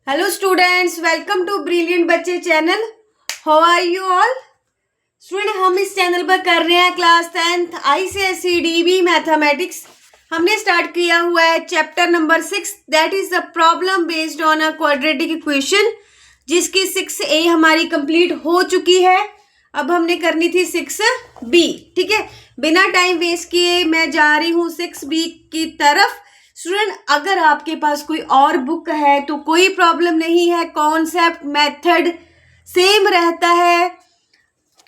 Hello students, welcome to brilliant बच्चे channel. How are you all student. हम इस channel पर कर रहे हैं क्लास 10th ICSE DB मैथमेटिक्स। हमने स्टार्ट किया हुआ है chapter number 6, that is the problem based on a quadratic equation, जिसकी 6A हमारी कंप्लीट हो चुकी है। अब हमने करनी थी 6B। ठीक है, बिना टाइम वेस्ट किए मैं जा रही हूँ 6B की तरफ। स्टूडेंट, अगर आपके पास कोई और बुक है तो कोई प्रॉब्लम नहीं है, कॉन्सेप्ट मेथड सेम रहता है,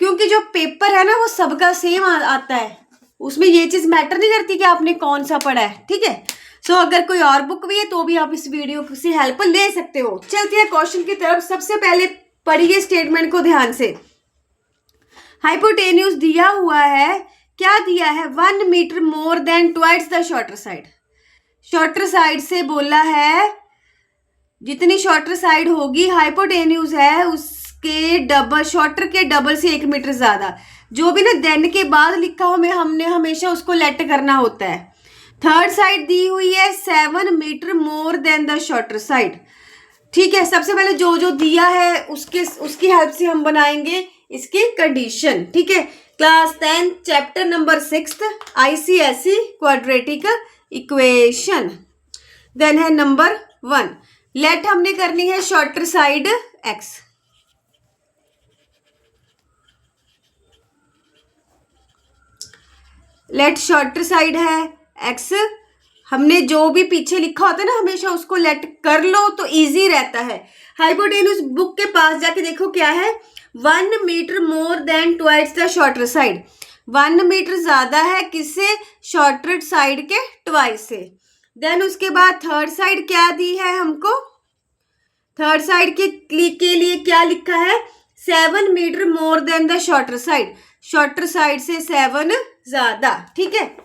क्योंकि जो पेपर है ना वो सबका सेम आता है। उसमें ये चीज़ मैटर नहीं करती कि आपने कौन सा पढ़ा है। ठीक है, सो अगर कोई और बुक भी है तो भी आप इस वीडियो से हेल्प ले सकते हो। चलते हैं क्वेश्चन की तरफ। सबसे पहले पढ़िए स्टेटमेंट को ध्यान से। हाइपोटेन्यूज दिया हुआ है, क्या दिया है? 1 metre more than twice the shorter side. Shorter side से बोला है, जितनी शॉर्टर साइड होगी हाइपोटेन्यूज है उसके डबल, शॉर्टर के डबल से 1 मीटर ज्यादा। जो भी ना देन के बाद लिखा हो में हमने हमेशा उसको लेट करना होता है। थर्ड साइड दी हुई है 7 metre more than the shorter side. ठीक है, सबसे पहले जो दिया है उसकी हेल्प से हम बनाएंगे इसकी कंडीशन। ठीक है, class 10 chapter number 6 ICSE quadratic equation. Then है नंबर 1, लेट हमने करनी है shorter side x। Let shorter side है x। हमने जो भी पीछे लिखा होता है ना हमेशा उसको लेट कर लो तो इजी रहता है। हाइपोटेन्यूज बुक के पास जाके देखो क्या है। 1 metre more than twice the shorter side. 1 metre ज्यादा है किससे? शॉर्टर साइड के ट्वाइस से। देन उसके बाद थर्ड साइड क्या दी है हमको? थर्ड साइड के लिए क्या लिखा है? 7 metre more than the shorter side. Shorter side से 7 ज्यादा। ठीक है,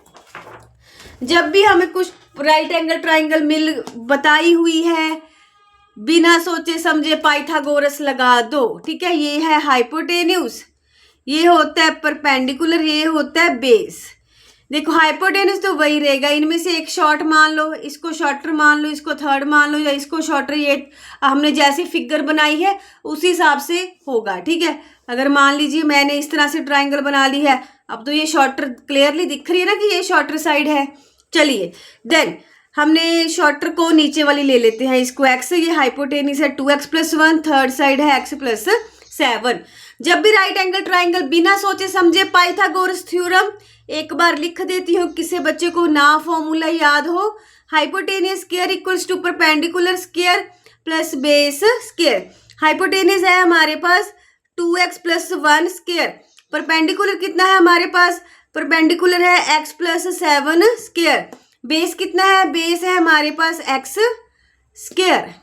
जब भी हमें कुछ राइट एंगल ट्राइंगल मिल बताई हुई है, बिना सोचे समझे पाइथागोरस लगा दो। ठीक है, ये है हाइपोटेन्यूज, ये होता है परपेंडिकुलर, ये होता है बेस। देखो हाइपोटेन्यूज तो वही रहेगा, इनमें से एक शॉर्ट मान लो, इसको शॉर्टर मान लो, इसको थर्ड मान लो, या इसको शॉर्टर। ये हमने जैसी फिगर बनाई है उसी हिसाब से होगा। ठीक है, अगर मान लीजिए मैंने इस तरह से ट्राइंगल बना ली है, अब तो ये शॉर्टर क्लियरली दिख रही है ना कि ये शॉर्टर साइड है। चलिए, देन हमने शॉर्टर को नीचे वाली ले लेते हैं, इसको x। ये हाइपोटेन्यूज है 2x + 1, थर्ड साइड है x + 7। जब भी राइट एंगल ट्राइंगल बिना सोचे समझे पाइथागोरस थ्योरम एक बार लिख देती हूँ, किसी बच्चे को ना फॉर्मूला याद हो। Hypotenuse square equals to perpendicular square plus base square. Hypotenuse है हमारे पास 2x + 1 स्क्वायर। परपेंडिकुलर कितना है हमारे पास? परपेंडिकुलर है x + 7 स्क्वायर। बेस कितना है? बेस है हमारे पास x स्क्वायर।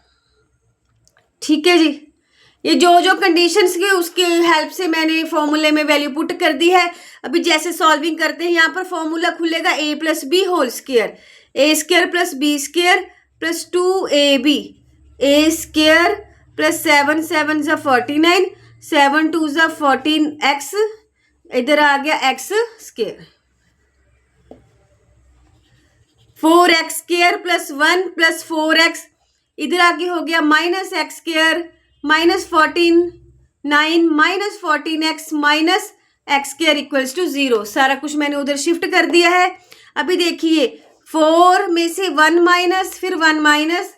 ठीक है जी, ये जो कंडीशंस की उसके हेल्प से मैंने फॉर्मूले में वैल्यू पुट कर दी है। अभी जैसे सॉल्विंग करते हैं, यहाँ पर फॉर्मूला खुलेगा a + b whole square, a² + b² + 2ab, a² + 7 7 = 49, 7 2 = 14x, इधर आ गया x²। 4x² + 1 + 4x, इधर आगे हो गया -x² -49 -14x -x² = 0। सारा कुछ मैंने उधर शिफ्ट कर दिया है। अभी देखिए 4 में से 1 माइनस, फिर 1 माइनस,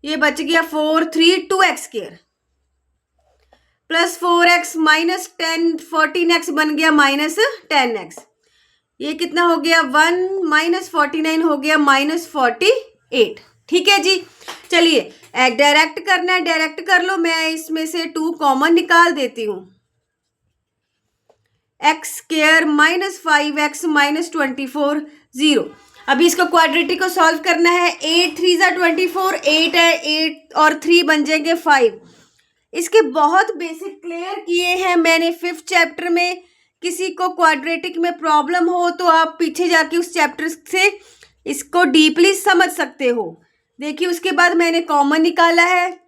ये बच गया 4 3 2x² + 4x -10 14x बन गया -10x। ये कितना हो गया? 1 - 49 हो गया -48। ठीक है जी, चलिए डायरेक्ट करना है, डायरेक्ट कर लो। मैं इसमें से 2 कॉमन निकाल देती हूँ। x² -5x -24 0। अभी इसको क्वाड्रेटिक को सॉल्व करना है। 8 3 = 24, 8 है, 8 और 3 बन जाएंगे 5। इसके बहुत बेसिक क्लियर किए हैं मैंने 5th चैप्टर में। किसी को क्वाड्रेटिक में प्रॉब्लम हो तो आप पीछे जाके उस चैप्टर से इसको डीपली समझ सकते हो। देखिए उसके बाद मैंने कॉमन निकाला है,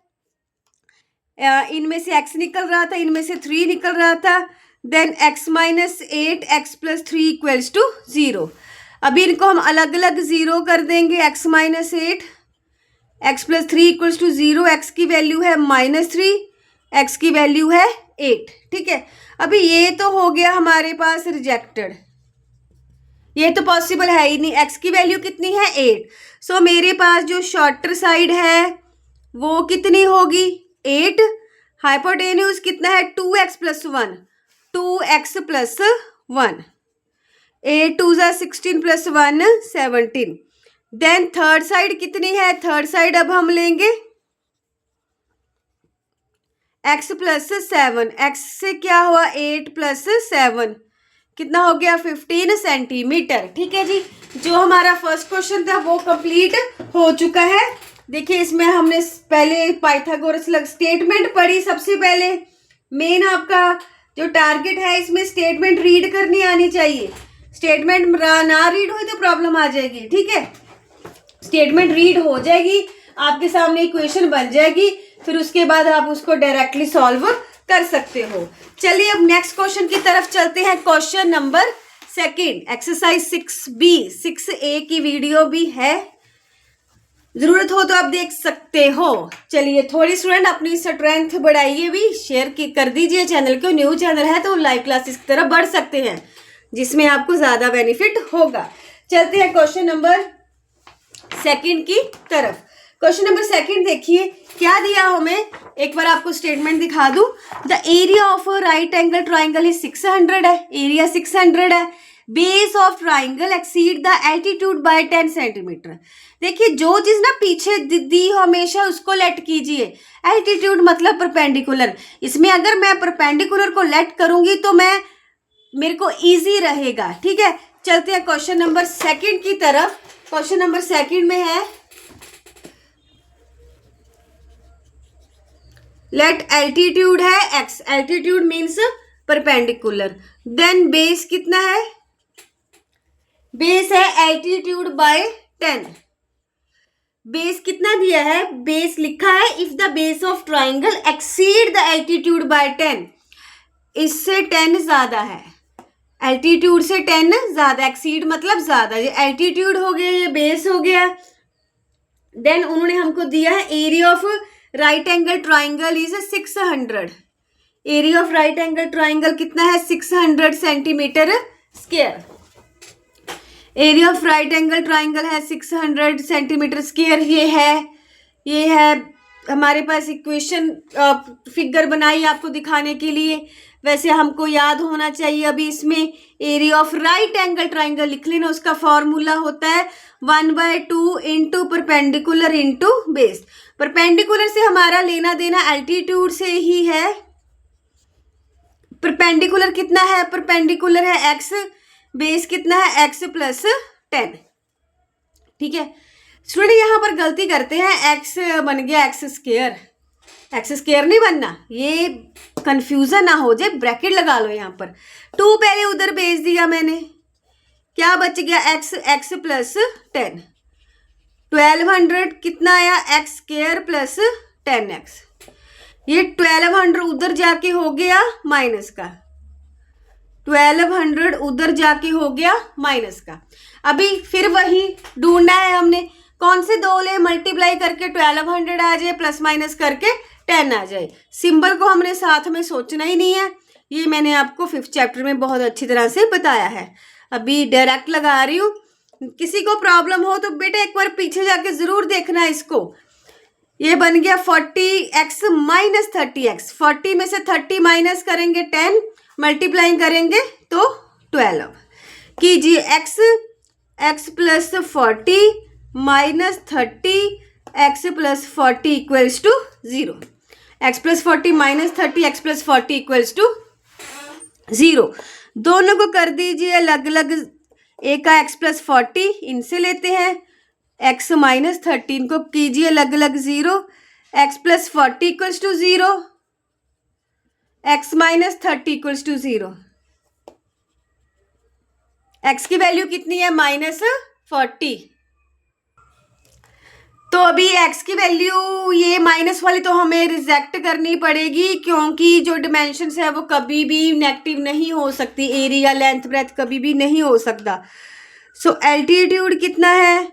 इनमें से x निकल रहा था, इनमें से 3 निकल रहा था। Then x - 8 x + 3 = 0। अभी इनको हम अलग अलग 0 कर देंगे। x - 8 x plus 3 equals to 0, x की वैल्यू है -3, x की वैल्यू है 8। ठीक है, अभी ये तो हो गया हमारे पास रिजेक्टेड, ये तो पॉसिबल है ही नहीं। x की वैल्यू कितनी है 8, सो मेरे पास जो शॉर्टर साइड है वो कितनी होगी 8। हाइपोटेन्यूज कितना है 2x प्लस 1, 2x प्लस 1, 8 2 ज़ा 16 प्लस 1 17। देन थर्ड साइड कितनी है, थर्ड साइड अब हम लेंगे x प्लस 7, x से क्या हुआ 8 प्लस 7 कितना हो गया 15 सेंटीमीटर। ठीक है जी, जो हमारा फर्स्ट क्वेश्चन था वो कंप्लीट हो चुका है। देखिए इसमें हमने पहले पाइथागोरस स्टेटमेंट पढ़ी। सबसे पहले मेन आपका जो टारगेट है इसमें स्टेटमेंट रीड करनी आनी चाहिए। स्टेटमेंट ना रीड हुई तो प्रॉब्लम आ जाएगी। ठीक है, स्टेटमेंट रीड हो जाएगी, आपके सामने इक्वेशन बन जाएगी, फिर उसके बाद आप उसको डायरेक्टली सॉल्व कर सकते हो। चलिए अब नेक्स्ट क्वेश्चन की तरफ चलते हैं। Question number 2, exercise 6B 6A की वीडियो भी है, जरूरत हो तो आप देख सकते हो। चलिए थोड़ी स्टूडेंट अपनी स्ट्रेंथ बढ़ाइए, भी शेयर कर दीजिए चैनल को। न्यू चैनल है तो लाइव क्लासेस की तरफ बढ़ सकते हैं जिसमें आपको ज्यादा बेनिफिट होगा। चलते हैं क्वेश्चन नंबर 2 की तरफ। क्वेश्चन नंबर 2 देखिए क्या दिया हमें, एक बार आपको स्टेटमेंट दिखा दूं। The area of a right angle triangle is 600 है, एरिया 600 है। Base of triangle exceed the altitude by 10 centimetre. देखिए जो चीज ना पीछे दी हमेशा उसको लेट कीजिए। एल्टीट्यूड मतलब परपेंडिकुलर, इसमें अगर मैं परपेंडिकुलर को लेट करूंगी तो मेरे को इजी रहेगा। ठीक है, चलते हैं क्वेश्चन नंबर 2 की तरफ। क्वेश्चन नंबर 2 में है लेट एल्टीट्यूड है x, altitude means perpendicular. Then base कितना है, बेस है एल्टीट्यूड बाय 10। बेस कितना दिया है, बेस लिखा है if the base of triangle exceed the altitude by 10, इससे 10 ज्यादा है, एल्टीट्यूड से 10 ज्यादा, एक्सीड मतलब ज्यादा। ये एल्टीट्यूड हो गया, ये बेस हो गया। देन उन्होंने हमको दिया है area of right angle triangle is 600। Area of right angle triangle कितना है 600 centimetre square. Area of right angle triangle है 600 सेंटीमीटर स्क्वायर। ये है हमारे पास इक्वेशन, फिगर बनाई आपको दिखाने के लिए। वैसे हमको याद होना चाहिए अभी इसमें area of right angle triangle लिख लेना, उसका फॉर्मूला होता है 1/2 into perpendicular into base. Perpendicular से हमारा लेना देना एल्टीट्यूड से ही है। परपेंडिकुलर कितना है, परपेंडिकुलर है x, बेस कितना है x प्लस 10। ठीक है स्टूडेंट, यहाँ पर गलती करते हैं, x बन गया x स्क्वायर, x स्क्वायर नहीं बनना, ये कंफ्यूजन ना हो जाए, ब्रैकेट लगा लो यहाँ पर। 2 पहले उधर भेज दिया मैंने, क्या बच गया x प्लस 10, 1200 कितना आया x स्क्वायर प्लस 10x। ये 1200 उधर जाके हो गया माइनस का, 1200 उधर जाके हो गया माइनस का। अभी फिर वही ढूंढना है हमने, कौन से दो ले मल्टीप्लाई करके 1200 आ जाए, प्लस माइनस करके 10 आ जाए। सिंबल को हमने साथ में सोचना ही नहीं है, ये मैंने आपको 5th चैप्टर में बहुत अच्छी तरह से बताया है। अभी डायरेक्ट लगा रही हूँ, किसी को प्रॉब्लम हो तो बेटा एक बार पीछे जाके जरूर देखना इसको। ये बन गया 40x माइनस 30x, 40 में से 30 माइनस करेंगे 10, मल्टीप्लाई करेंगे तो 12 कीजिए। x plus 40 minus 30 x plus 40 equals to 0। x plus 40 minus 30 x plus 40 equals to 0। दोनों को कर दीजिए अलग अलग, एक का x प्लस 40 इनसे लेते हैं, x माइनस 13 को कीजिए अलग अलग 0, x plus 40 equals to 0, x minus 30 equals to 0। x की वैल्यू कितनी है -40। तो अभी x की वैल्यू ये माइनस वाली तो हमें रिजेक्ट करनी पड़ेगी, क्योंकि जो डिमेंशंस है वो कभी भी नेगेटिव नहीं हो सकती, एरिया लेंथ ब्रेथ कभी भी नहीं हो सकता। सो एल्टीट्यूड कितना है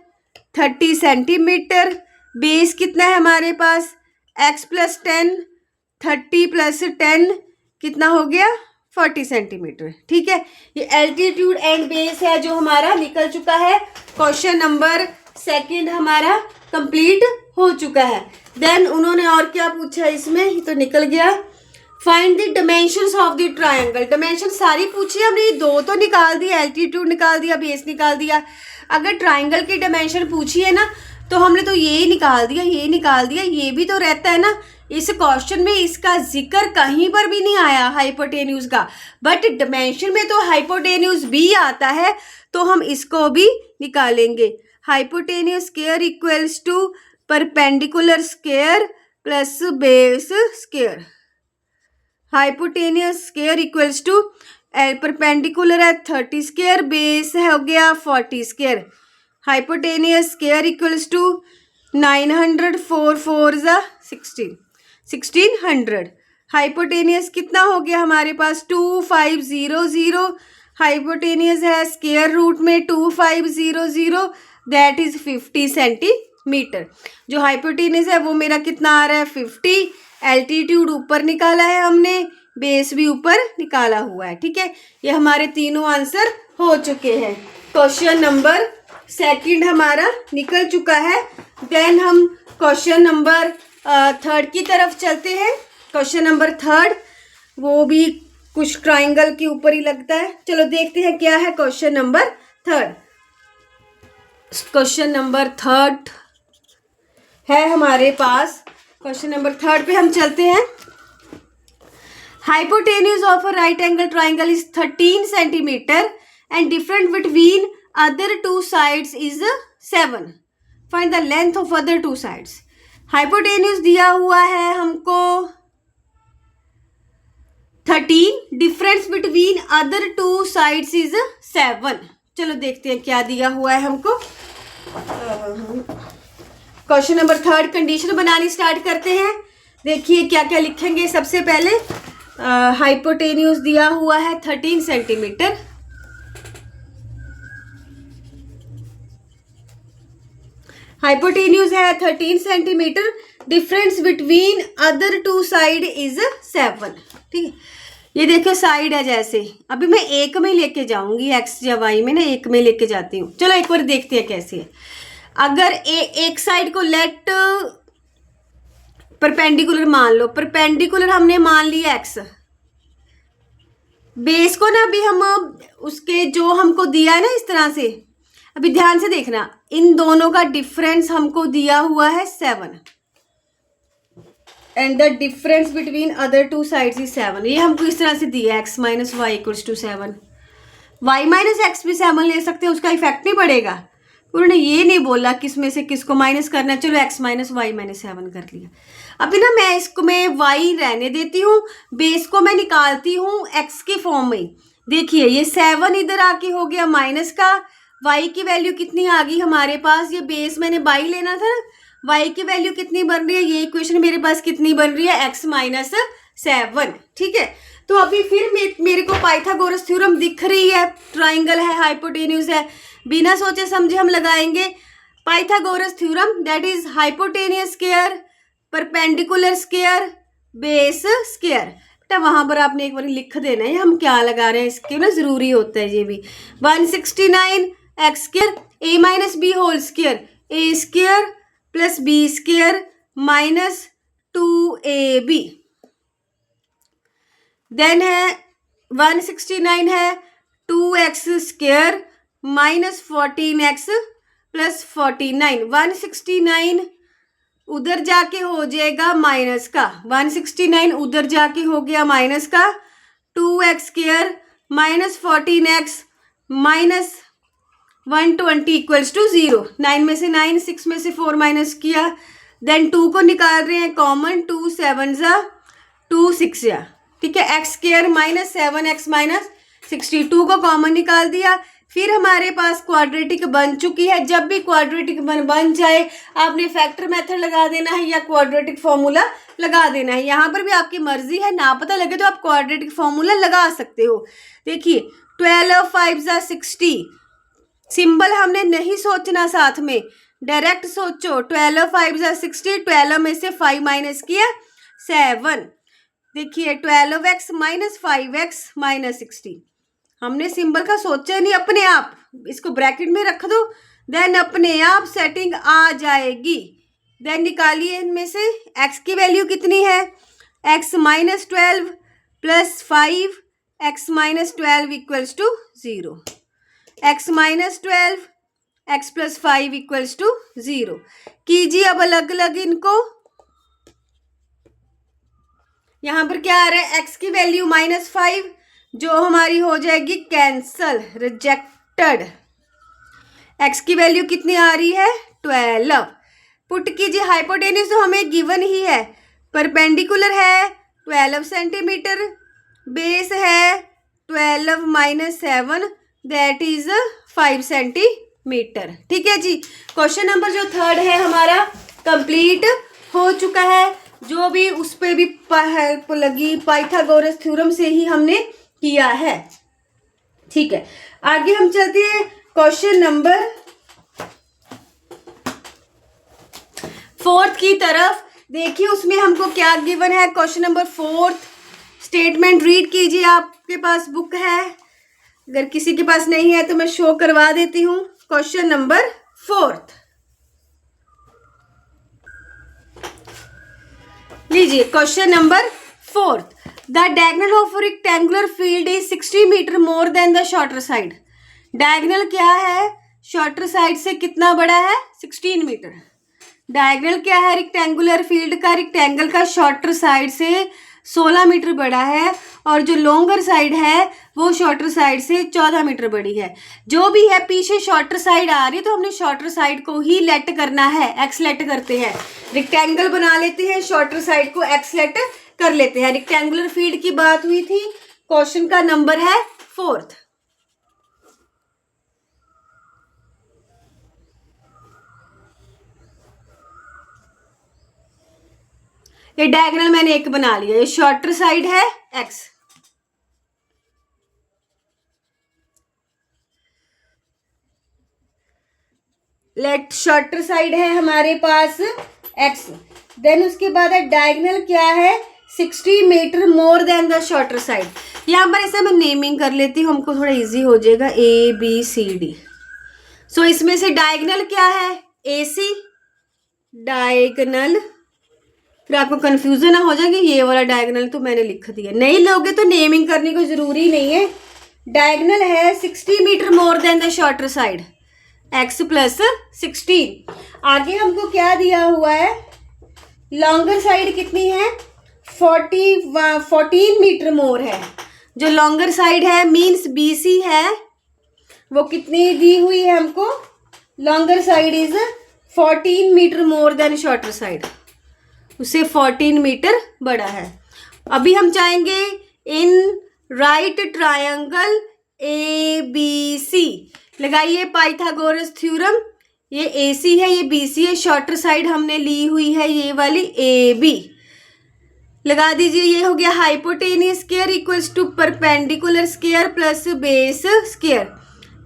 30 सेंटीमीटर, बेस कितना है हमारे पास, x प्लस 10, 30 प्लस 10 कितना हो गया, 40 सेंटीमीटर। ठीक है, ये एल्टीट्यूड एंड बेस है जो हमारा निकल चुका है। क्वेश्चन नंबर सेकंड हमारा कंप्लीट हो चुका है। देन उन्होंने और क्या पूछा इसमें, ये तो निकल गया। Find the dimensions of the triangle. Dimension सारी पूछी हमने, ये दो तो निकाल दिया, एल्टीट्यूड निकाल दिया, बेस निकाल दिया। अगर ट्रायंगल की डायमेंशन पूछी है ना तो हमने तो ये निकाल दिया, ये निकाल दिया, ये भी तो रहता है ना। इस क्वेश्चन में इसका जिक्र कहीं पर भी नहीं आया हाइपोटेन्यूज का, बट डायमेंशन में तो हाइपोटेन्यूज भी आता है, तो हम इसको भी निकालेंगे। Hypotenuse square equals to perpendicular square plus base square. Hypotenuse square equals to perpendicular है 30 स्क्वायर, बेस हो गया 40 square. Hypotenuse square equals to 900, 4 4 16, 1600। Hypotenuse कितना हो गया हमारे पास, 2500। हाइपोटेन्यूज है स्क्वायर रूट में 2500, दैट इज 50 सेंटीमीटर। जो हाइपोटेन्यूज है वो मेरा कितना आ रहा है, 50। एल्टीट्यूड ऊपर निकाला है हमने, बेस भी ऊपर निकाला हुआ है। ठीक है, ये हमारे तीनों आंसर हो चुके हैं। क्वेश्चन नंबर सेकंड हमारा निकल चुका है। देन हम क्वेश्चन नंबर थर्ड की तरफ चलते हैं। क्वेश्चन नंबर थर्ड वो भी कुछ ट्राइंगल के ऊपर ही लगता है। चलो देखते हैं क्या है question number third. Question number third है हमारे पास। क्वेश्चन नंबर थर्ड पे हम चलते हैं। Hypotenuse of a right angle triangle is 13 centimetre and different between other two sides is 7। Find the length of other two sides. Hypotenuse दिया हुआ है हमको 13, difference between other two sides is 7। चलो देखते हैं क्या दिया हुआ है हमको। क्वेश्चन नंबर थर्ड कंडीशन बनानी स्टार्ट करते हैं। देखिए क्या क्या लिखेंगे। सबसे पहले हाइपोटेन्यूज दिया हुआ है 13 सेंटीमीटर। हाइपोटेन्यूज है 13 centimetre, difference between other two side is 7। ठीक है, ये देखो साइड है, जैसे अभी मैं एक में लेके जाऊंगी, एक्स या वाई में ना एक में लेके जाती हूँ। चलो एक बार देखते हैं कैसे है। अगर एक साइड को लेट परपेंडिकुलर मान लो, परपेंडिकुलर हमने मान लिया एक्स। बेस को ना अभी हम उसके जो हमको दिया है ना इस तरह से, अभी ध्यान से देखना, इन दोनों का डिफरेंस हमको दिया हुआ है 7 and the difference between other two sides is 7। ये हमको इस तरह से दिया है, x minus y equals to 7। y minus x भी 7 ले सकते हैं, उसका इफेक्ट नहीं पड़ेगा। उन्होंने ये नहीं बोला किस में से किसको माइनस करना है। चलो x माइनस वाई मैंने 7 कर लिया। अभी ना मैं इसको मैं y रहने देती हूँ, बेस को मैं निकालती हूँ x के फॉर्म में। देखिए ये 7 इधर आके हो गया माइनस का, y की वैल्यू कितनी आ गई हमारे पास, ये बेस मैंने बाई लेना था ना, y की वैल्यू कितनी बन रही है, ये इक्वेशन मेरे पास कितनी बन रही है, x माइनस 7। ठीक है, तो अभी फिर मेरे को पाइथागोरस थ्योरम दिख रही है, ट्राइंगल है, हाइपोटेन्यूज है, बिना सोचे समझे हम लगाएंगे Pythagoras theorem, that is hypotenuse square perpendicular square base square. बेटा वहां पर आपने एक बार लिख देना है हम क्या लगा रहे हैं, इसके ना जरूरी होता है ये भी। 169 X square A minus B whole square, A square plus B square minus 2ab। Then है 169 है 2x square minus 14x plus 49। 169 उधर जाके हो जाएगा माइनस का, 169 उधर जाके हो गया माइनस का, 2x square minus 14x minus 120 equals to 0। 9 में से 9, 6 में से 4 माइनस किया, देन 2 को निकाल रहे हैं कॉमन, 2 7 2 6 जा। ठीक है, x square minus 7x minus 62 को कॉमन निकाल दिया। फिर हमारे पास क्वाड्रेटिक बन चुकी है। जब भी क्वाड्रेटिक बन जाए आपने फैक्टर मेथड लगा देना है या क्वाड्रेटिक फॉर्मूला लगा देना है। यहाँ पर भी आपकी मर्जी है, ना पता लगे तो आप क्वाड्रेटिक फॉर्मूला लगा सकते हो। देखिए 12 5 60, सिंबल हमने नहीं सोचना साथ में, डायरेक्ट सोचो, 12 5 जा 60, 12 में से 5 माइनस किया 7। देखिए 12x माइनस 5x माइनस 60, हमने सिंबल का सोचा नहीं, अपने आप इसको ब्रैकेट में रख दो, देन अपने आप सेटिंग आ जाएगी। देन निकालिए इनमें से x की वैल्यू कितनी है, x minus 12 plus 5 x minus 12 equals to 0, x minus 12 x plus 5 equals to 0। कीजिए अब अलग अलग इनको। यहाँ पर क्या आ रहा है, x की वैल्यू -5 जो हमारी हो जाएगी कैंसल, रिजेक्टेड। x की वैल्यू कितनी आ रही है 12। पुट कीजिए, हाइपोटेन्यूज तो हमें गिवन ही है, परपेंडिकुलर है 12 सेंटीमीटर, बेस है 12 माइनस 7 दैट इज 5 सेंटीमीटर। ठीक है जी, क्वेश्चन नंबर जो 3 है हमारा कंप्लीट हो चुका है। जो भी उस पर भी हेल्प लगी पाइथागोरस थ्योरम से ही हमने किया है। ठीक है, आगे हम चलते हैं क्वेश्चन नंबर 4 की तरफ। देखिए उसमें हमको क्या गिवन है, क्वेश्चन नंबर 4 स्टेटमेंट रीड कीजिए, आपके पास बुक है, अगर किसी के पास नहीं है तो मैं शो करवा देती हूँ। क्वेश्चन नंबर 4 लीजिए, question number 4, the diagonal of rectangular field is 60 metre more than the shorter side. Diagonal क्या है, शॉर्टर साइड से कितना बड़ा है 16 मीटर। डायगोनल क्या है रेक्टेंगुलर फील्ड का, रेक्टेंगल का शॉर्टर साइड से 16 मीटर बड़ा है, और जो लॉन्गर साइड है वो शॉर्टर साइड से 14 मीटर बड़ी है। जो भी है पीछे शॉर्टर साइड आ रही है तो हमने शॉर्टर साइड को ही लेट करना है, एक्स लेट करते हैं, रेक्टेंगल बना लेते हैं, शॉर्टर साइड को एक्स लेट कर लेते हैं। रेक्टेंगुलर फील्ड की बात हुई थी, क्वेश्चन का नंबर है 4। ये डायगोनल मैंने एक बना लिया, ये शॉर्टर साइड है x, लेट शॉर्टर साइड है हमारे पास x, देन उसके बाद है डायगोनल क्या है 60 metre more than the shorter side. यहाँ पर ऐसा मैं नेमिंग कर लेती हूँ, हमको थोड़ा इजी हो जाएगा, ABCD। सो इसमें से डायगोनल क्या है AC, डायगोनल, फिर आपको कंफ्यूजन ना हो जाएगी, ये वाला डायगोनल तो मैंने लिख दिया, नहीं लोगे तो नेमिंग करने को जरूरी नहीं है। डायगोनल है 60 metre more than the shorter side, x plus 16। आगे हमको क्या दिया हुआ है, लॉन्गर साइड कितनी है 14 मीटर मोर है। जो लॉन्गर साइड है मीन्स BC है, वो कितनी दी हुई है हमको, longer side is 14 metre more than shorter side, उससे 14 मीटर बड़ा है। अभी हम चाहेंगे इन राइट ट्रायंगल ABC, लगाइए पाइथागोरस थ्योरम, ये AC है, ये BC है, शॉर्टर साइड हमने ली हुई है ये वाली AB, लगा दीजिए। ये हो गया hypotenuse square equals to perpendicular square plus base square.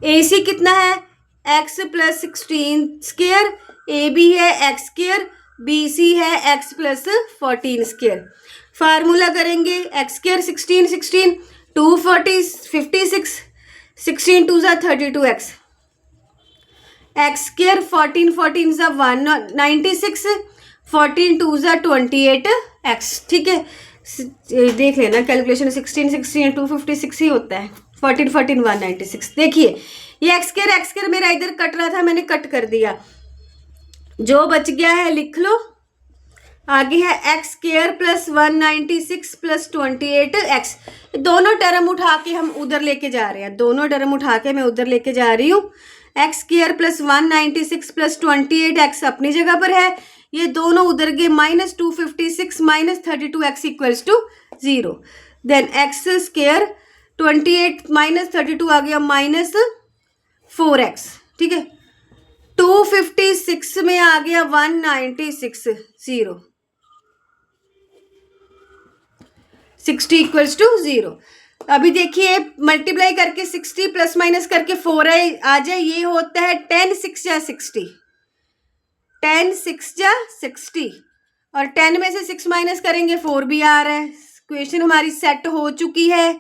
AC कितना है x प्लस 16 स्क्वायर, AB है x स्क्वायर, BC है x प्लस 14 स्क्वायर। फार्मूला करेंगे x स्क्वायर 16 16 2 40 56 16 2 ज़ा 32x, x स्क्वायर 14 14 ज़ा 196 14 2 ज़ा 28x। ठीक है, देख लेना कैलकुलेशन, 16 16 256 ही होता है, 14 14 196। देखिए ये x स्क्वायर मेरा इधर कट रहा था, मैंने कट कर दिया, जो बच गया है लिख लो। आगे है x square plus 196 plus 28x, दोनों टर्म उठा के हम उधर लेके जा रहे हैं, दोनों टर्म उठा के मैं उधर लेके जा रही हूँ। x square plus 196 plus 28x अपनी जगह पर है, ये दोनों उधर गए, -256 minus 32x equals to 0। Then x square 28 minus 32 आ गया -4x। ठीक है, 256 में आ गया 196 0, 60 इक्वल्स टू 0। अभी देखिए मल्टीप्लाई करके 60 प्लस माइनस करके 4 आ जाए, ये होता है 10 6 या 60, 10 6 जा 60 और 10 में से 6 माइनस करेंगे 4 भी आ रहा है। क्वेश्चन हमारी सेट हो चुकी है।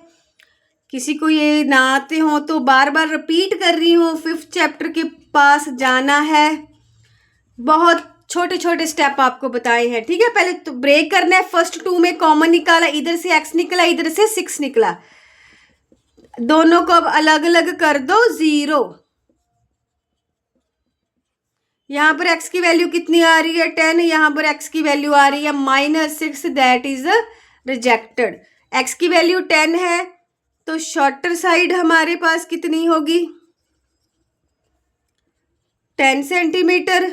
किसी को ये ना आते हो तो बार बार रिपीट कर रही हूँ, 5th चैप्टर के पास जाना है। बहुत छोटे छोटे स्टेप आपको बताए हैं, ठीक है। पहले तो ब्रेक करना है। फर्स्ट 2 में कॉमन निकाला, इधर से x निकला, इधर से 6 निकला। दोनों को अब अलग अलग कर दो, 0। यहां पर x की वैल्यू कितनी आ रही है, 10। यहां पर x की वैल्यू आ रही है -6, दैट इज रिजेक्टेड। x की वैल्यू 10 है तो शॉर्टर साइड हमारे पास कितनी होगी, 10 सेंटीमीटर।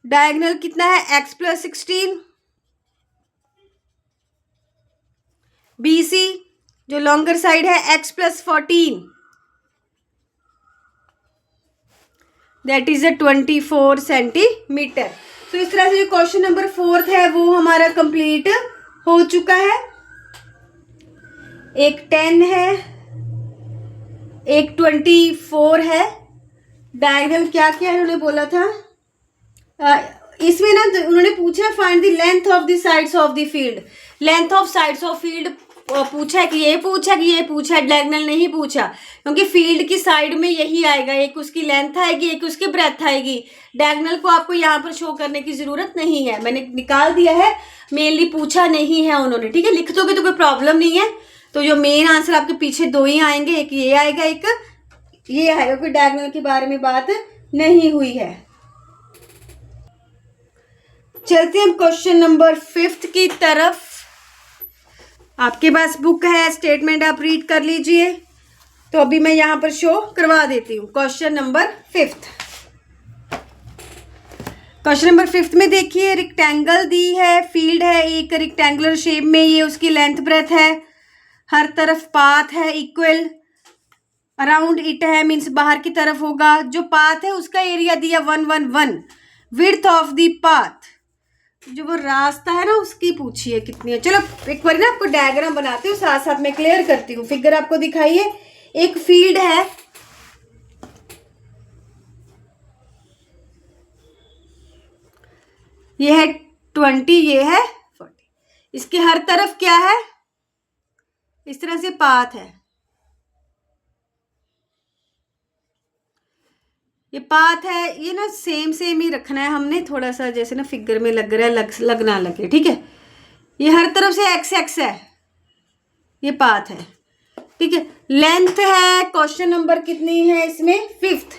डायगोनल कितना है, x + 16। BC जो लॉन्गर साइड है x + 14, दैट इज 24 सेंटीमीटर। तो इस तरह से जो क्वेश्चन नंबर 4 है वो हमारा कंप्लीट हो चुका है। एक 10 है, एक 24 है। डायगोनल क्या क्या इन्होंने बोला था, इसमें ना उन्होंने पूछा find the length of the sides of the field. Length of sides of field पूछा है कि ये पूछा कि ये पूछा, डायगोनल नहीं पूछा, क्योंकि फील्ड की साइड में यही आएगा, एक उसकी लेंथ आएगी, एक उसकी ब्रेथ आएगी। डायगोनल को आपको यहाँ पर शो करने की जरूरत नहीं है, मैंने निकाल दिया है। मेनली पूछा नहीं है उन्होंने, ठीक है। लिख दोगे तो कोई प्रॉब्लम नहीं है। तो जो मेन आंसर आपके पीछे 2 ही आएंगे, एक ये आएगा, एक ये आएगा। कोई डायगोनल के बारे में बात नहीं हुई है। चलते हैं क्वेश्चन नंबर 5 की तरफ। आपके पास बुक है, स्टेटमेंट आप रीड कर लीजिए। तो अभी मैं यहां पर शो करवा देती हूँ। क्वेश्चन नंबर 5, क्वेश्चन नंबर 5 में देखिए, रेक्टेंगल दी है, फील्ड है एक रेक्टेंगुलर शेप में, ये उसकी लेंथ ब्रेथ है, हर तरफ पाथ है इक्वल, अराउंड इट है मीन्स बाहर की तरफ होगा। जो पाथ है उसका एरिया दिया 111, विड्थ ऑफ द पाथ, जो वो रास्ता है ना उसकी पूछिए कितनी है। चलो एक बार ना आपको डायग्राम बनाती हूँ, साथ साथ मैं क्लियर करती हूँ। फिगर आपको दिखाइए, एक फील्ड है, ये है 20, ये है 40। इसके हर तरफ क्या है, इस तरह से पाथ है, ये पाथ है। ये ना सेम ही रखना है हमने, थोड़ा सा जैसे ना फिगर में लग रहा है, लग ना लगे, ठीक है। ये हर तरफ से x है, ये पाथ है, ठीक है। लेंथ है, क्वेश्चन नंबर कितनी है इसमें, 5th।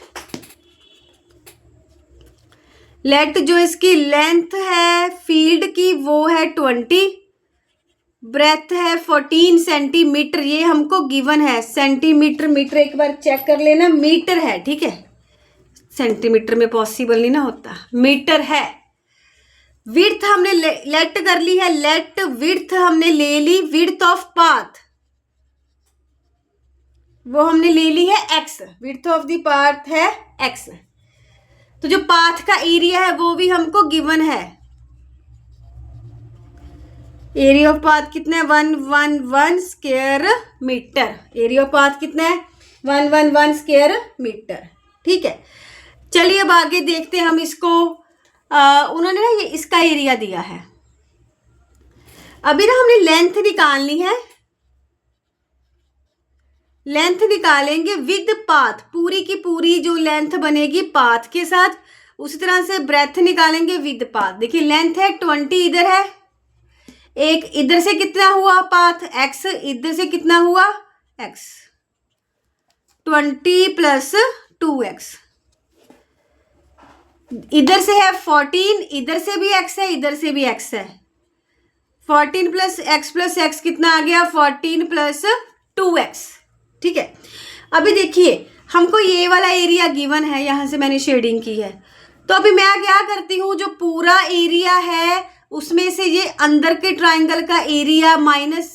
लेट जो इसकी लेंथ है फील्ड की वो है 20, ब्रेथ है 14 सेंटीमीटर। ये हमको गिवन है, सेंटीमीटर मीटर एक बार चेक कर लेना, मीटर है, ठीक है। सेंटीमीटर में पॉसिबल नहीं ना होता, मीटर है। विड्थ हमने लेट कर ली है, लेट विड्थ हमने ले ली, विड्थ ऑफ पाथ वो हमने ले ली है x, width of the path है x। तो जो पाथ का एरिया है वो भी हमको गिवन है, एरिया ऑफ पाथ कितना है, 111 square metre. Area of path कितना है, 111 स्क्वायर मीटर, ठीक है। चलिए अब आगे देखते हैं हम इसको। उन्होंने ना ये इसका एरिया दिया है। अभी ना हमने लेंथ निकालनी है, लेंथ निकालेंगे विद पाथ, पूरी की पूरी जो लेंथ बनेगी पाथ के साथ, उसी तरह से ब्रेथ निकालेंगे विद पाथ। देखिए लेंथ है 20, इधर है एक, इधर से कितना हुआ पाथ x, इधर से कितना हुआ x, 20 + 2x। इधर से है 14, इधर से भी x है, इधर से भी x है। 14 + x कितना आ गया, 14 + 2x, ठीक है। अभी देखिए हमको ये वाला एरिया गिवन है, यहां से मैंने शेडिंग की है। तो अभी मैं क्या करती हूँ, जो पूरा एरिया है उसमें से ये अंदर के ट्राइंगल का एरिया माइनस,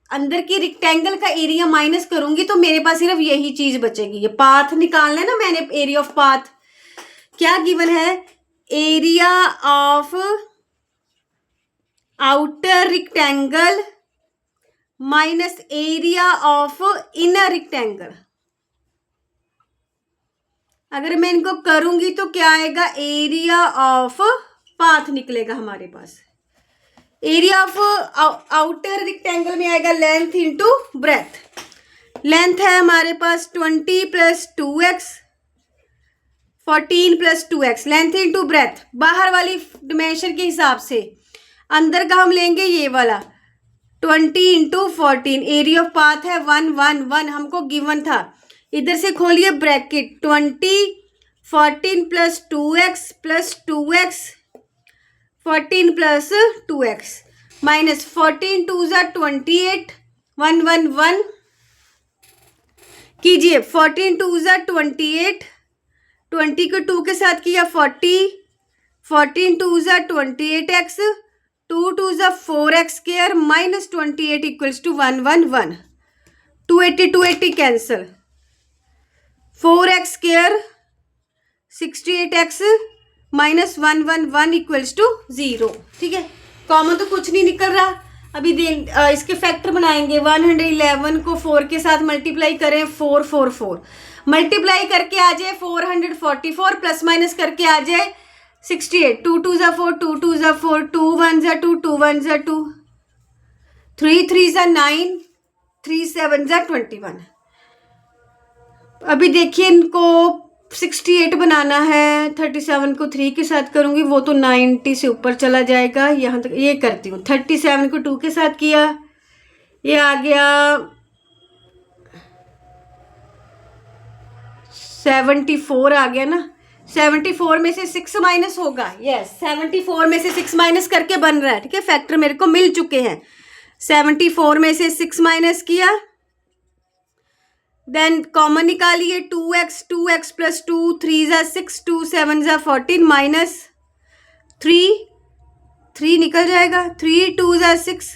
अंदर की रेक्टेंगल का एरिया माइनस करूंगी तो मेरे पास सिर्फ यही चीज बचेगी। ये पाथ निकालना है ना मैंने, एरिया ऑफ पाथ क्या गिवन है, area of outer rectangle minus area of inner rectangle. अगर मैं इनको करूंगी तो क्या आएगा, एरिया ऑफ पाथ निकलेगा हमारे पास। एरिया ऑफ आउटर रेक्टेंगल में आएगा लेंथ इंटू ब्रेथ। लेंथ है हमारे पास 20 + 2x, 14 + 2x, length into breadth बाहर वाली डिमेंशन के हिसाब से। अंदर का हम लेंगे ये वाला 20 × 14। एरिया ऑफ पाथ है 1 1 1, हमको गिवन था। इधर से खोलिए bracket 20 14 + 2x + 2x 14 + 2x minus 14 2 = 28 1 1 1 कीजिए। 14 2 = 28, 20 को 2 के साथ किया 40, 14 2 = 28x, 2 2 = 4x² minus 28 = 1 1 1, 280 280 cancel, 4x² 68x minus 1 1 1 = 0। ठीक है, कॉमन तो कुछ नहीं निकल रहा। अभी इसके फैक्टर बनाएंगे। 111 को 4 के साथ मल्टीप्लाई करें 4 4 4, मल्टीप्लाई करके आ जाए 444, प्लस माइनस करके आ जाए 68। 2 2 = 4, 2 2 = 4, 2 1 = 2, 2 1 = 2, 3 3 = 9, 3 7 = 21। अभी देखिए इनको 68 बनाना है, 37 को 3 के साथ करूंगी वो तो 90 से ऊपर चला जाएगा। यहाँ तक ये करती हूँ। 37 को 2 के साथ किया, ये आ गया 74 आ गया ना। 74 में से 6 माइनस होगा। यस, 74 में से 6 माइनस करके बन रहा है। ठीक है, फैक्टर मेरे को मिल चुके हैं। 74 में से 6 माइनस किया, देन कॉमन निकालिए 2x 2x + 2, 3 = 6, 2 7 = 14 माइनस 3 3 निकल जाएगा, 3 2 = 6,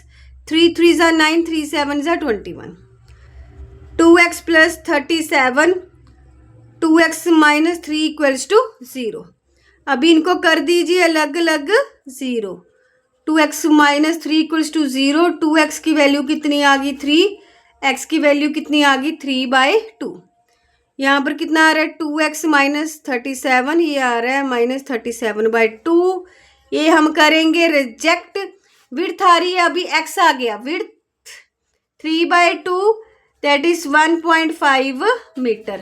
3 3 = 9, 3 7 = 21, 2x + 37, 2x - 3 = 0। अभी इनको कर दीजिए अलग अलग 0। 2x - 3 = 0, 2x की वैल्यू कितनी आ गई 3, x की वैल्यू कितनी आ गई 3/2। यहाँ पर कितना आ रहा है 2x - 37, ये आ रहा है -37/2। ये हम करेंगे रिजेक्ट। विड्थ आ रही है, अभी x आ गया, width 3/2 that is 1.5 metre.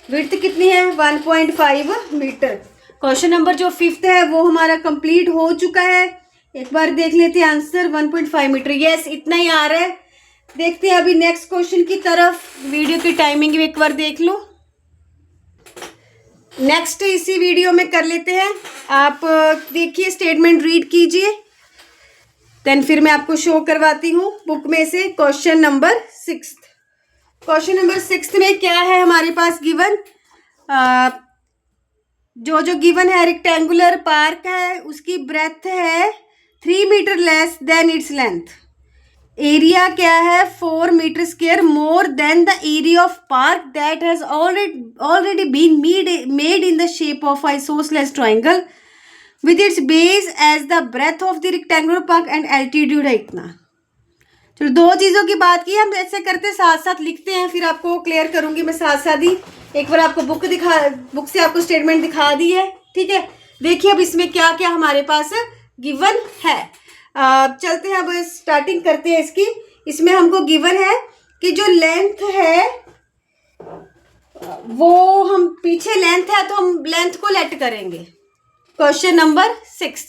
Width कितनी है 1.5 मीटर। क्वेश्चन नंबर जो 5th है वो हमारा कंप्लीट हो चुका है। एक बार देख लेते हैं आंसर, 1.5 मीटर। यस, इतना ही आ रहा है। देखते हैं अभी नेक्स्ट क्वेश्चन की तरफ। वीडियो की टाइमिंग भी एक बार देख लो। नेक्स्ट इसी वीडियो में कर लेते हैं। आप देखिए, स्टेटमेंट रीड कीजिए, देन फिर मैं आपको शो करवाती हूँ बुक में से क्वेश्चन नंबर 6। क्वेश्चन नंबर 6 में क्या है हमारे पास गिवन, जो गिवन है रेक्टेंगुलर पार्क है, उसकी ब्रेथ है 3 metre less than its length. Area क्या है 4 metre square more than the area of park that has already been made in the shape of isosceles triangle with its base as the breadth of the rectangular park and altitude है इतना। चलो, 2 चीज़ों की बात की, हम ऐसे करते साथ साथ लिखते हैं, फिर आपको क्लियर करूंगी मैं साथ साथ ही। एक बार आपको बुक से आपको स्टेटमेंट दिखा दी है। ठीक है, देखिए अब इसमें क्या क्या हमारे पास गिवन है। चलते हैं, अब स्टार्टिंग करते हैं इसकी। इसमें हमको गिवन है कि जो लेंथ है वो हम पीछे लेंथ है तो हम लेंथ को लेट करेंगे। क्वेश्चन नंबर 6,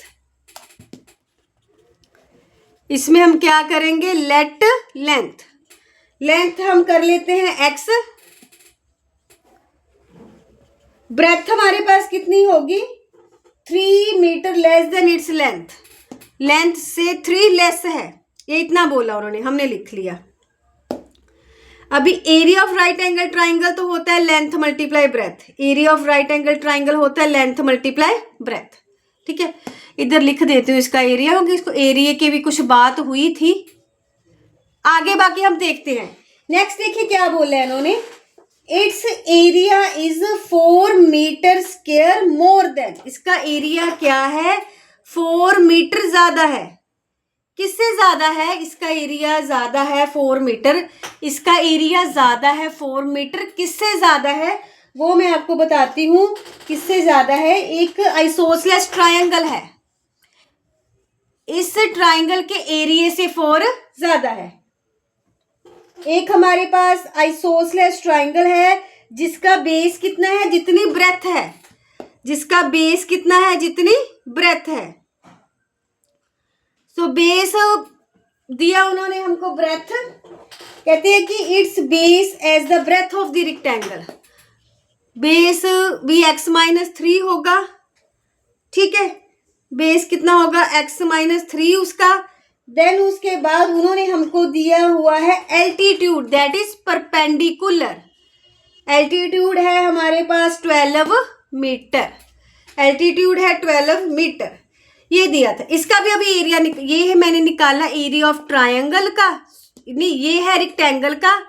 इसमें हम क्या करेंगे, लेट लेंथ। लेंथ हम कर लेते हैं x, ब्रेथ हमारे पास कितनी होगी 3 metre less than its length. Length से 3 लेस है, ये इतना बोला उन्होंने, हमने लिख लिया। अभी area of right angle triangle तो होता है length multiply breath. Area of right angle triangle होता है लेंथ मल्टीप्लाई ब्रेथ। ठीक है, इधर लिख देती हूँ इसका एरिया, क्योंकि इसको एरिया की भी कुछ बात हुई थी। आगे बाकी हम देखते हैं। नेक्स्ट देखिए क्या बोला है इन्होंने, its area is 4 metre square more than. इसका एरिया क्या है 4 मीटर ज्यादा है। किससे ज्यादा है, इसका एरिया ज्यादा है 4 मीटर। इसका एरिया ज्यादा है 4 मीटर, किससे ज्यादा है वो मैं आपको बताती हूँ किससे ज़्यादा है। एक आइसोसेलेस ट्रायंगल है, इस ट्रायंगल के एरिया से 4 ज़्यादा है। एक हमारे पास आइसोसेलेस ट्रायंगल है जिसका बेस कितना है, जितनी ब्रेथ है, जिसका बेस कितना है, जितनी ब्रेथ है। सो बेस दिया उन्होंने हमको, ब्रेथ कहते हैं कि its base as the breadth of the rectangle. Base भी x-3 होगा, ठीक है, बेस कितना होगा x-3 उसका। देन उसके बाद उन्होंने हमको दिया हुआ है altitude, that is perpendicular. Altitude है हमारे पास 12 मीटर, एल्टीट्यूड है 12 मीटर, ये दिया था। इसका भी अभी एरिया ये है, मैंने निकाला एरिया ऑफ ट्रायंगल का, नहीं ये है रेक्टेंगल का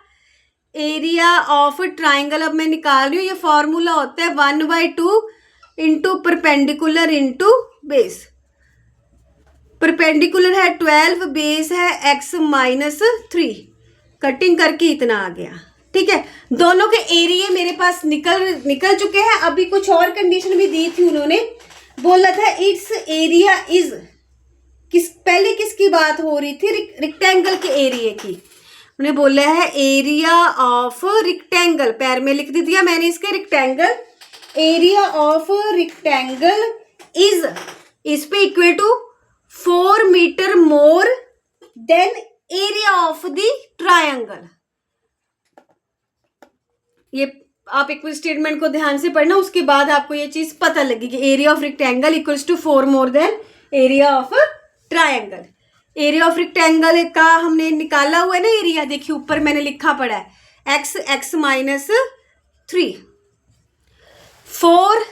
एरिया ऑफ ट्रायंगल। अब मैं निकाल रही हूँ, ये फॉर्मूला होता है 1/2 into perpendicular into base. Perpendicular है 12, बेस है x-3, कटिंग करके इतना आ गया, ठीक है। दोनों के एरिया मेरे पास निकल चुके हैं। अभी कुछ और कंडीशन भी दी थी उन्होंने, बोला था इट्स एरिया इज, पहले किसकी बात हो रही थी, रेक्टेंगल के एरिया की। उन्होंने बोला है एरिया ऑफ रेक्टेंगल, पैर में लिख दिया मैंने इसके rectangle, area of rectangle is, इस पे equal to 4 metre more than area of the triangle. ये आप एक स्टेटमेंट को ध्यान से पढ़ना, उसके बाद आपको ये चीज पता लगेगी। Area of rectangle equals to 4 more than area of triangle. Area of rectangle का हमने निकाला हुआ है ना एरिया, देखिए ऊपर मैंने लिखा पड़ा है x-3। 4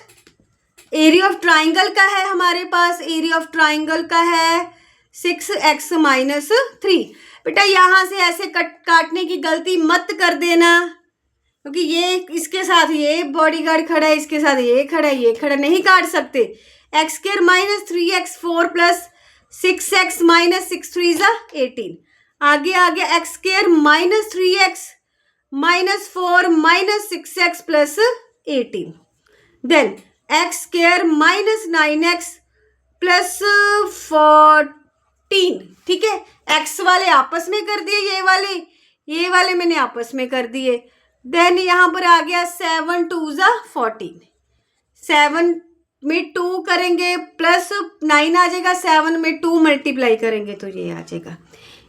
एरिया ऑफ ट्राइंगल का है हमारे पास, एरिया ऑफ ट्राइंगल का है 6x-3। बेटा यहाँ से ऐसे काटने की गलती मत कर देना, क्योंकि ये इसके साथ ये बॉडीगार्ड खड़ा है, इसके साथ ये खड़ा है, ये खड़ा नहीं काट सकते। x² - 3x 4 plus 6x - 6 3 = 18। आगे x² - 3x - 4 - 6x plus 18। Then x² - 9x plus 14, ठीक है। x वाले आपस में कर दिए, ये वाले मैंने आपस में कर दिए। देन यहाँ पर आ गया 7 2 = 14, 7 में 2 करेंगे प्लस 9 आ जाएगा, 7 में 2 मल्टीप्लाई करेंगे तो ये आ जाएगा।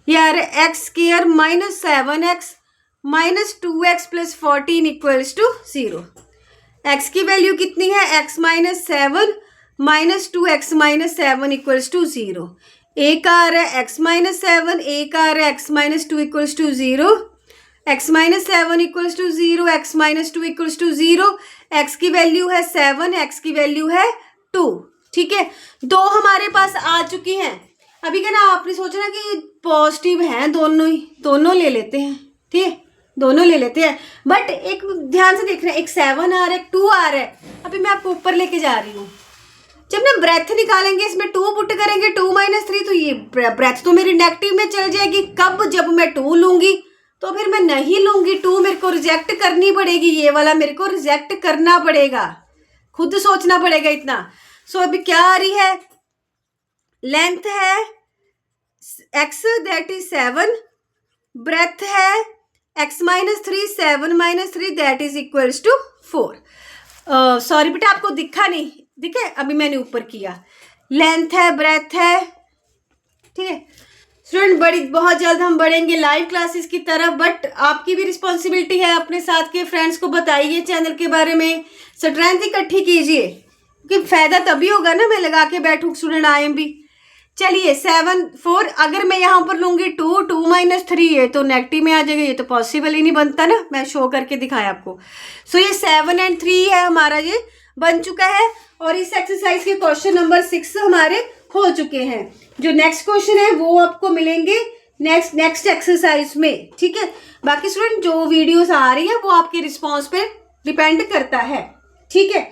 यार x² - 7x - 2x plus 14 equals to 0। x की वैल्यू कितनी है, x - 7 - 2x - 7 इक्वल्स टू 0। एक आ रहा है x - 7, एक आ रहा है x - 2 equals to 0। x - 7 equals to 0, x - 2 equals to 0। x की वैल्यू है 7, x की वैल्यू है 2, ठीक है। दो हमारे पास आ चुकी हैं। अभी क्या ना आपने सोचा ना कि पॉजिटिव हैं दोनों ले लेते हैं, ठीक है, दोनों ले लेते हैं। बट एक ध्यान से देख रहे हैं, एक 7 आ रहा है, 2 आ रहा है। अभी मैं आपको ऊपर लेके जा रही हूँ। जब ना ब्रेथ निकालेंगे, इसमें 2 पुट करेंगे, 2 - 3, तो ये ब्रेथ तो मेरी नेगेटिव में चल जाएगी। कब, जब मैं 2 लूंगी, तो फिर मैं नहीं लूंगी 2, मेरे को रिजेक्ट करनी पड़ेगी, ये वाला मेरे को रिजेक्ट करना पड़ेगा, खुद सोचना पड़ेगा इतना। सो अभी क्या आ रही है, लेंथ है x दैट इज 7, ब्रेथ है x - 3, 7 - 3 that is equals to 4। Sorry बेटा आपको दिखा नहीं, दिखे, अभी मैंने ऊपर किया। लेंथ है, ब्रेथ है, ठीक है। स्टूडेंट बहुत जल्द हम बढ़ेंगे लाइव क्लासेस की तरफ, बट आपकी भी रिस्पॉन्सिबिलिटी है, अपने साथ के फ्रेंड्स को बताइए चैनल के बारे में, स्ट्रेंथ इकट्ठी कीजिए, क्योंकि फायदा तभी होगा ना मैं लगा के बैठूँ स्टूडेंट IMB। चलिए 7 4, अगर मैं यहाँ पर लूँगी 2 2 - 3 है तो नेगेटिव में आ जाएगा, ये तो पॉसिबल ही नहीं बनता ना, मैं शो करके दिखाया आपको। सो ये 7 और 3 है हमारा, ये बन चुका है। और इस एक्सरसाइज के क्वेश्चन नंबर 6 हमारे हो चुके हैं। जो नेक्स्ट क्वेश्चन है वो आपको मिलेंगे नेक्स्ट एक्सरसाइज में, ठीक है। बाकी स्टूडेंट जो वीडियोस आ रही है वो आपके रिस्पॉन्स पे डिपेंड करता है, ठीक है।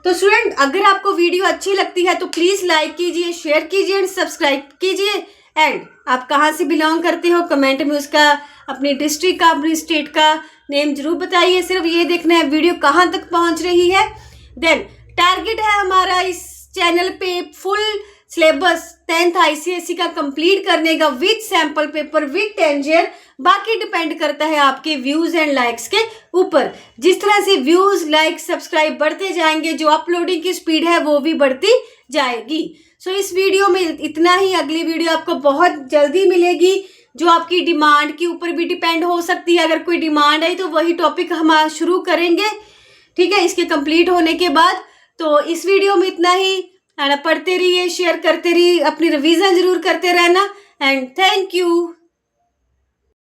तो स्टूडेंट अगर आपको वीडियो अच्छी लगती है तो प्लीज लाइक कीजिए, शेयर कीजिए एंड सब्सक्राइब कीजिए एंड आप कहाँ से बिलोंग करते हो, कमेंट में उसका अपनी डिस्ट्रिक्ट का, अपनी स्टेट का नेम जरूर बताइए। सिर्फ ये देखना है वीडियो कहाँ तक पहुँच रही है। देन टारगेट है हमारा इस चैनल पे फुल सिलेबस 10th ICSE का कंप्लीट करने का विद सैम्पल पेपर विद टेंजर। बाकी डिपेंड करता है आपके व्यूज एंड लाइक्स के ऊपर। जिस तरह से व्यूज, लाइक, सब्सक्राइब बढ़ते जाएंगे, जो अपलोडिंग की स्पीड है वो भी बढ़ती जाएगी। सो इस वीडियो में इतना ही। अगली वीडियो आपको बहुत जल्दी मिलेगी, जो आपकी डिमांड के ऊपर भी डिपेंड हो सकती है। अगर कोई डिमांड आई तो वही टॉपिक हम शुरू करेंगे, ठीक है, इसके कंप्लीट होने के बाद। तो इस वीडियो में इतना ही। पढ़ते रहिए, शेयर करते रहिए, अपनी रिवीजन जरूर करते रहना। And thank you.